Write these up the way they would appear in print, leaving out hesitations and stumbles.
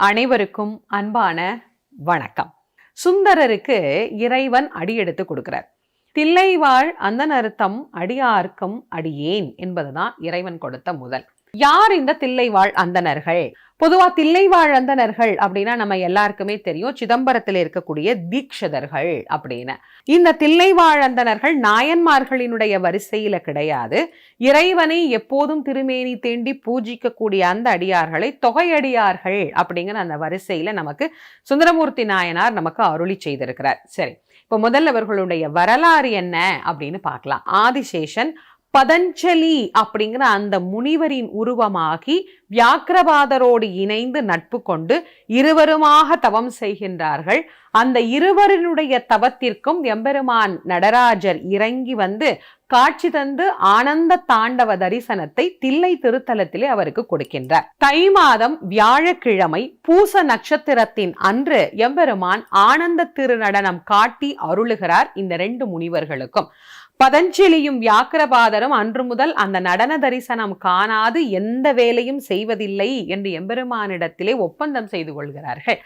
அனைவருக்கும் அன்பான வணக்கம். சுந்தரருக்கு இறைவன் அடி எடுத்து கொடுக்கிறார். தில்லைவாழ் அந்தணர்தம் அடியார்க்கும் அடியேன் என்பதுதான் இறைவன் கொடுத்த முதல். யார் இந்த தில்லைவாழ் அந்தணர்கள்? பொதுவா தில்லைவாழ் அந்தணர்கள் அப்படின்னா நம்ம எல்லாருக்குமே தெரியும், சிதம்பரத்தில் இருக்கக்கூடிய தீட்சிதர்கள் அப்படின்னு. இந்த தில்லைவாழ் அந்தணர்கள் நாயன்மார்களினுடைய வரிசையில கிடையாது. இறைவனை எப்போதும் திருமேனி தேண்டி பூஜிக்கக்கூடிய அந்த அடியார்களை தொகையடியார்கள் அப்படிங்கிற அந்த வரிசையில நமக்கு சுந்தரமூர்த்தி நாயனார் நமக்கு அருளி செய்திருக்கிறார். சரி, இப்போ முதல்ல அவர்களுடைய வரலாறு என்ன அப்படின்னு பார்க்கலாம். ஆதிசேஷன் பதஞ்சலி அப்படிங்கிற அந்த முனிவரின் உருவமாகி வியாக்கிரபாதரோடு இணைந்து நட்பு கொண்டு இருவருமாக தவம் செய்கின்றார்கள். அந்த இருவரினுடைய தவத்திற்கும் எம்பெருமான் நடராஜர் இறங்கி வந்து காட்சி தந்து ஆனந்த தாண்டவ தரிசனத்தை தில்லை திருத்தலத்திலே அவருக்கு கொடுக்கின்றார். தை மாதம் வியாழக்கிழமை பூச நட்சத்திரத்தின் அன்று எம்பெருமான் ஆனந்த திருநடனம் காட்டி அருளுகிறார் இந்த ரெண்டு முனிவர்களுக்கும். பதஞ்சலியும் வியாக்கிரபாதரும் அன்று முதல் அந்த நடன தரிசனம் காணாது எந்த வேலையும் செய்வதில்லை என்று எம்பெருமானிடத்திலே ஒப்பந்தம் செய்து கொள்கிறார்கள்.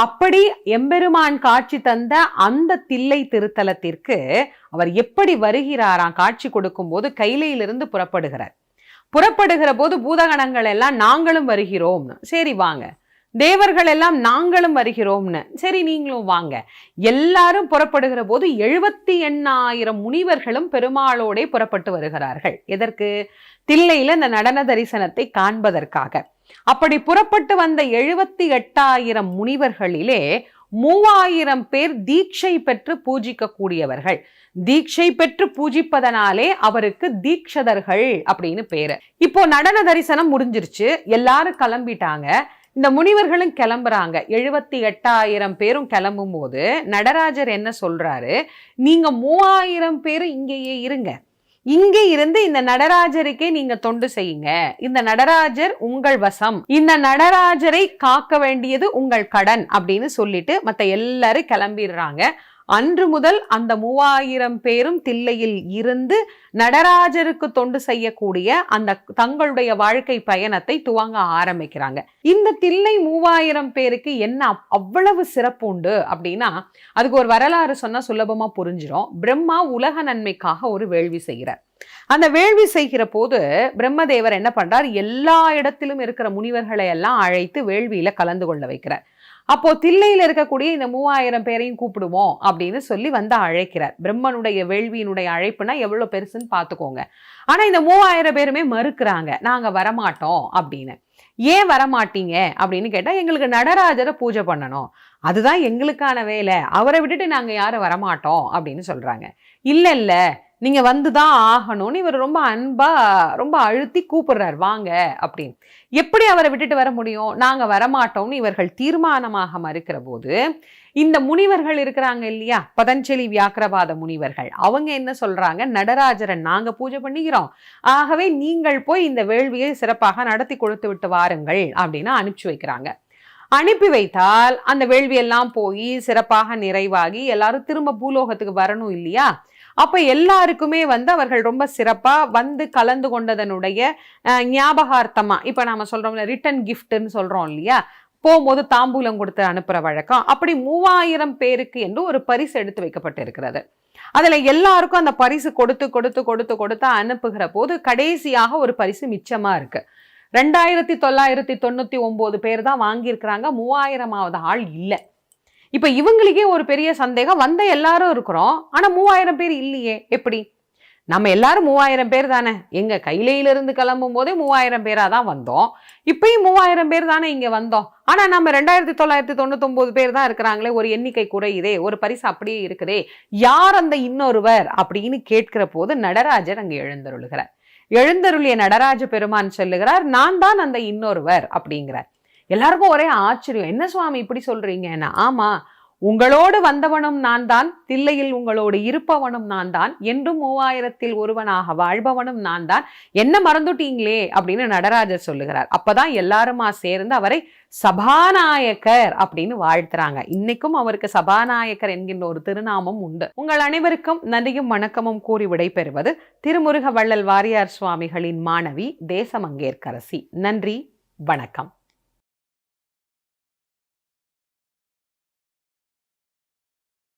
அப்படி எம்பெருமான் காட்சி தந்த அந்த தில்லை திருத்தலத்திற்கு அவர் எப்படி வருகிறாராம்? காட்சி கொடுக்கும் போது கைலையிலிருந்து புறப்படுகிறார். புறப்படுகிற போது பூதகணங்கள் எல்லாம் நாங்களும் வருகிறோம்னு, சரி வாங்க. தேவர்கள் எல்லாம் நாங்களும் வருகிறோம்னு, சரி நீங்களும் வாங்க. எல்லாரும் புறப்படுகிற போது 78,000 முனிவர்களும் பெருமாளோடே புறப்பட்டு வருகிறார்கள். எதற்கு? தில்லையில இந்த நடன தரிசனத்தை காண்பதற்காக. அப்படி புறப்பட்டு வந்த 78,000 முனிவர்களிலே 3,000 பேர் தீட்சை பெற்று பூஜிக்க கூடியவர்கள். தீட்சை பெற்று பூஜிப்பதனாலே அவருக்கு தீட்சதர்கள் அப்படின்னு பேரு. இப்போ நடன தரிசனம் முடிஞ்சிருச்சு, எல்லாரும் கிளம்பிட்டாங்க. இந்த முனிவர்களும் கிளம்புறாங்க. 78,000 பேரும் கிளம்பும் போது நடராஜர் என்ன சொல்றாரு? நீங்க 3,000 பேரும் இங்கேயே இருங்க, இங்கே இருந்து இந்த நடராஜருக்கே நீங்க தொண்டு செய்யுங்க. இந்த நடராஜர் உங்கள் வசம், இந்த நடராஜரை காக்க வேண்டியது உங்கள் கடன் அப்படின்னு சொல்லிட்டு மத்த எல்லாரும் கிளம்பிடுறாங்க. அன்று முதல் அந்த 3,000 பேரும் தில்லையில் இருந்து நடராஜருக்கு தொண்டு செய்யக்கூடிய அந்த தங்களுடைய வாழ்க்கை பயணத்தை துவங்க ஆரம்பிக்கிறாங்க. இந்த தில்லை 3,000 பேருக்கு என்ன அவ்வளவு சிறப்பு உண்டு அப்படின்னா, அதுக்கு ஒரு வரலாறு சொன்னா சுலபமா புரிஞ்சிடும். பிரம்மா உலக நன்மைக்காக ஒரு வேள்வி செய்கிறார். அந்த வேள்வி செய்கிற போது பிரம்மதேவர் என்ன பண்றார்? எல்லா இடத்திலும் இருக்கிற முனிவர்களை எல்லாம் அழைத்து வேள்வியில கலந்து கொள்ள வைக்கிறார். அப்போ தில்லையில இருக்கக்கூடிய இந்த 3,000 பேரையும் கூப்பிடுவோம் அப்படின்னு சொல்லி வந்து அழைக்கிறார். பிரம்மனுடைய வேள்வியினுடைய அழைப்புனா எவ்வளவு பெருசுன்னு பாத்துக்கோங்க. ஆனா இந்த 3,000 பேருமே மறுக்கிறாங்க, நாங்க வரமாட்டோம் அப்படின்னு. ஏன் வரமாட்டீங்க அப்படின்னு கேட்டா, எங்களுக்கு நடராஜரை பூஜை பண்ணணும், அதுதான் எங்களுக்கான வேலை, அவரை விட்டுட்டு நாங்க யாரும் வரமாட்டோம் அப்படின்னு சொல்றாங்க. இல்ல நீங்க வந்துதான் ஆகணும்னு இவர் ரொம்ப அன்பா ரொம்ப அழுத்தி கூப்பிடுறார், வாங்க அப்படின்னு. எப்படி அவரை விட்டுட்டு வர முடியும்? நாங்க வரமாட்டோம்னு இவர்கள் தீர்மானமாக மறுக்கிற போது இந்த முனிவர்கள் இருக்கிறாங்க இல்லையா, பதஞ்சலி வியாக்கிரபாத முனிவர்கள், அவங்க என்ன சொல்றாங்க? நடராஜரை நாங்க பூஜை பண்ணிக்கிறோம், ஆகவே நீங்கள் போய் இந்த வேள்வியை சிறப்பாக நடத்தி கொடுத்து விட்டு வாருங்கள் அப்படின்னு அனுப்பிச்சு வைக்கிறாங்க. அனுப்பி வைத்தால் அந்த வேள்வியெல்லாம் போய் சிறப்பாக நிறைவாகி எல்லாரும் திரும்ப பூலோகத்துக்கு வரணும் இல்லையா? அப்ப எல்லாருக்குமே வந்து அவர்கள் ரொம்ப சிறப்பா வந்து கலந்து கொண்டதனுடைய ஞாபகார்த்தமா, இப்ப நாம சொல்றோம்ல ரிட்டன் கிஃப்ட்னு சொல்றோம் இல்லையா, போகும்போது தாம்பூலம் கொடுத்து அனுப்புற வழக்கம். அப்படி 3,000 பேருக்கு என்று ஒரு பரிசு எடுத்து வைக்கப்பட்டு இருக்கிறது. அதுல எல்லாருக்கும் அந்த பரிசு கொடுத்து கொடுத்து கொடுத்து கொடுத்து அனுப்புகிற போது கடைசியாக ஒரு பரிசு மிச்சமா இருக்கு. 2,999 பேர் தான் வாங்கியிருக்கிறாங்க, 3,000வது ஆள் இல்லை. இப்ப இவங்களுக்கே ஒரு பெரிய சந்தேகம், வந்த எல்லாரும் இருக்கிறோம், ஆனா 3,000 பேர் இல்லையே, எப்படி? நம்ம எல்லாரும் 3,000 பேர் தானே, எங்க கையிலிருந்து கிளம்பும் போதே 3,000 பேரா தான் வந்தோம், இப்பயும் 3,000 பேர் தானே இங்க வந்தோம், ஆனா நம்ம 2,999 பேர் தான் இருக்கிறாங்களே, ஒரு எண்ணிக்கை குறையுதே, ஒரு பரிசு அப்படியே இருக்குதே, யார் அந்த இன்னொருவர் அப்படின்னு கேட்கிற போது நடராஜர் அங்க எழுந்தருளுகிறார். எழுந்தருளிய நடராஜ பெருமான் சொல்லுகிறார், நான் தான் அந்த இன்னொருவர் அப்படிங்கிறார். எல்லாருக்கும் ஒரே ஆச்சரியம், என்ன சுவாமி இப்படி சொல்றீங்கன்னா, ஆமா, உங்களோடு வந்தவனும் நான் தான், தில்லையில் உங்களோடு இருப்பவனும் நான் தான், என்றும் 3,000ல் ஒருவனாக வாழ்பவனும் நான் தான், என்ன மறந்துட்டீங்களே அப்படின்னு நடராஜர் சொல்லுகிறார். அப்பதான் எல்லாருமா சேர்ந்து அவரை சபாநாயகர் அப்படின்னு வாழ்த்துறாங்க. இன்னைக்கும் அவருக்கு சபாநாயகர் என்கின்ற ஒரு திருநாமம் உண்டு. உங்கள் அனைவருக்கும் நன்றியும் வணக்கமும் கூறி விடைபெறுவது திருமுருக வள்ளல் வாரியார் சுவாமிகளின் மாணவி தேசமங்கேற்கரசி. நன்றி, வணக்கம்.